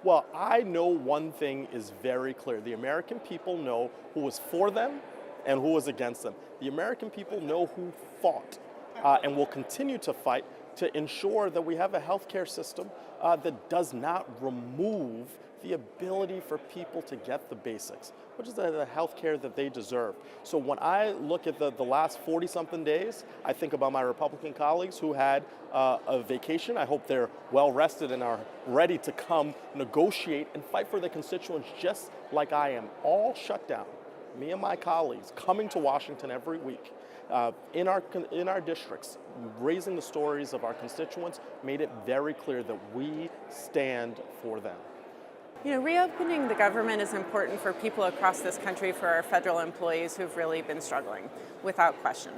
Well, I know one thing is very clear. The American people know who was for them and who was against them. The American people know who fought and will continue to fight to ensure that we have a healthcare system that does not remove the ability for people to get the basics, which is the healthcare that they deserve. So when I look at the last 40-something days, I think about my Republican colleagues who had a vacation. I hope they're well rested and are ready to come negotiate and fight for their constituents just like I am. All shut down. Me and my colleagues coming to Washington every week in our districts, raising the stories of our constituents, made it very clear that we stand for them. You know, reopening the government is important for people across this country, for our federal employees who've really been struggling, without question.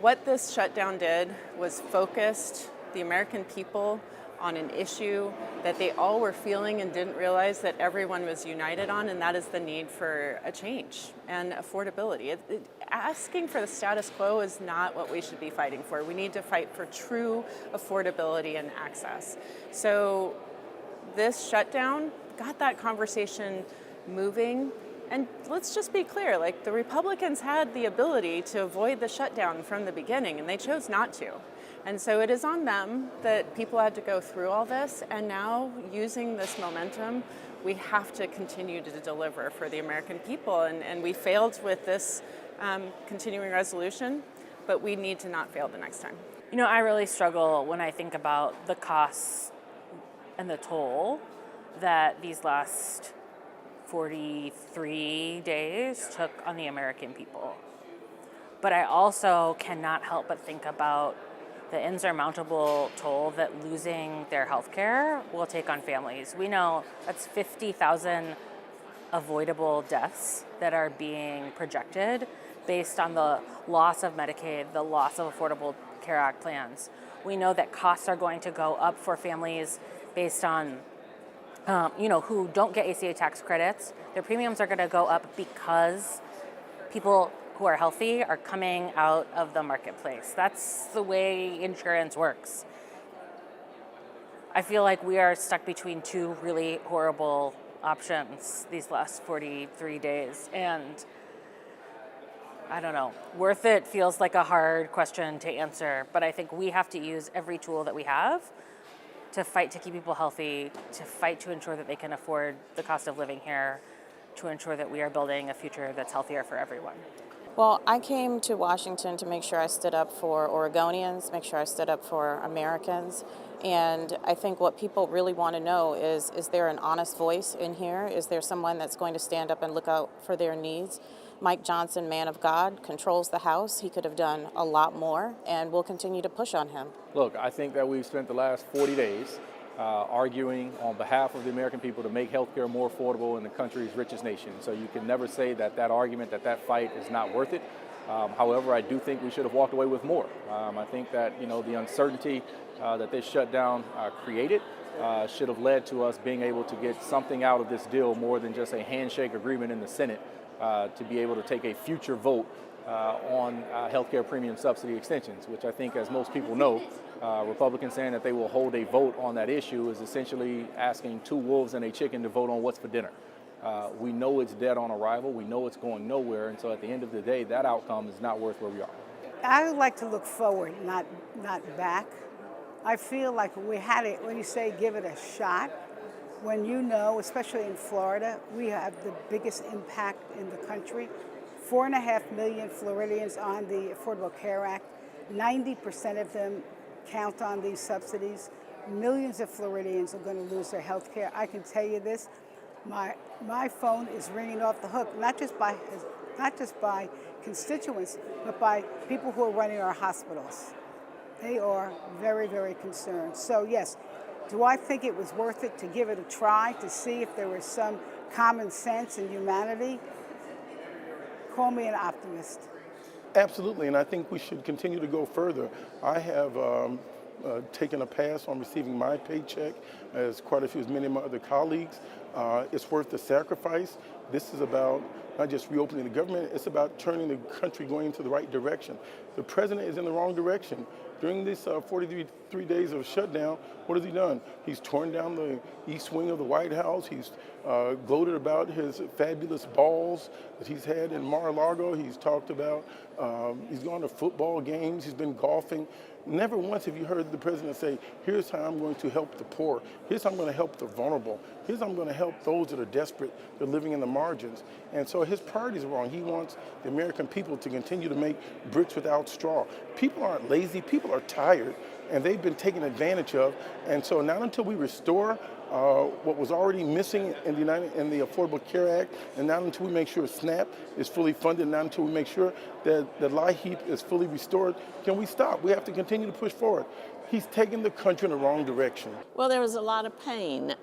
What this shutdown did was focused the American people on an issue that they all were feeling and didn't realize that everyone was united on, and that is the need for a change and affordability. Asking for the status quo is not what we should be fighting for. We need to fight for true affordability and access. So this shutdown got that conversation moving. And let's just be clear, like, the Republicans had the ability to avoid the shutdown from the beginning, and they chose not to. And so it is on them that people had to go through all this, and now, using this momentum, we have to continue to deliver for the American people. And we failed with this continuing resolution, but we need to not fail the next time. You know, I really struggle when I think about the costs and the toll that these last 43 days took on the American people. But I also cannot help but think about the insurmountable toll that losing their health care will take on families. We know that's 50,000 avoidable deaths that are being projected based on the loss of Medicaid, the loss of Affordable Care Act plans. We know that costs are going to go up for families based on who don't get ACA tax credits. Their premiums are going to go up because people who are healthy are coming out of the marketplace. That's the way insurance works. I feel like we are stuck between two really horrible options these last 43 days. And I don't know, worth it feels like a hard question to answer, but I think we have to use every tool that we have to fight to keep people healthy, to fight to ensure that they can afford the cost of living here, to ensure that we are building a future that's healthier for everyone. Well, I came to Washington to make sure I stood up for Oregonians, make sure I stood up for Americans. And I think what people really want to know is there an honest voice in here? Is there someone that's going to stand up and look out for their needs? Mike Johnson, man of God, controls the House. He could have done a lot more, and we'll continue to push on him. Look, I think that we've spent the last 40 days arguing on behalf of the American people to make healthcare more affordable in the country's richest nation. So you can never say that argument, that fight is not worth it. However, I do think we should have walked away with more. I think that the uncertainty that this shutdown created should have led to us being able to get something out of this deal more than just a handshake agreement in the Senate to be able to take a future vote on healthcare premium subsidy extensions, which I think, as most people know, Republicans saying that they will hold a vote on that issue is essentially asking two wolves and a chicken to vote on what's for dinner. We know it's dead on arrival. We know it's going nowhere. And so at the end of the day, that outcome is not worth where we are. I would like to look forward, not back. I feel like we had it, when you say give it a shot, when especially in Florida, we have the biggest impact in the country. 4.5 million Floridians on the Affordable Care Act. 90% of them count on these subsidies. Millions of Floridians are going to lose their health care. I can tell you this, my phone is ringing off the hook, not just by constituents, but by people who are running our hospitals. They are very, very concerned. So yes, do I think it was worth it to give it a try to see if there was some common sense and humanity? Call me an optimist. Absolutely, and I think we should continue to go further. I have taken a pass on receiving my paycheck, as many of my other colleagues. It's worth the sacrifice. This is about not just reopening the government, it's about turning the country going into the right direction. The president is in the wrong direction. During this 43 days of shutdown, what has he done? He's torn down the east wing of the White House. He's gloated about his fabulous balls that he's had in Mar-a-Lago. He's talked about, he's gone to football games. He's been golfing. Never once have you heard the president say, here's how I'm going to help the poor. Here's how I'm going to help the vulnerable. Here's how I'm going to help those that are desperate, that are living in the margins. And so his priorities are wrong. He wants the American people to continue to make bricks without straw. People aren't lazy. People are tired, and they've been taken advantage of. And so not until we restore what was already missing in the Affordable Care Act, and not until we make sure SNAP is fully funded, not until we make sure that the LIHEAP is fully restored, can we stop. We have to continue to push forward. He's taking the country in the wrong direction. Well, there was a lot of pain.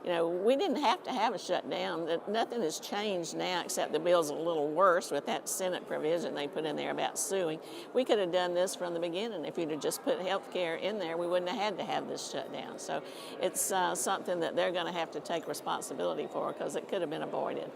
We didn't have to have a shutdown. Nothing has changed now except the bill's a little worse with that Senate provision they put in there about suing. We could have done this from the beginning. If you'd have just put health care in there, we wouldn't have had to have this shutdown. So it's something that they're going to have to take responsibility for because it could have been avoided.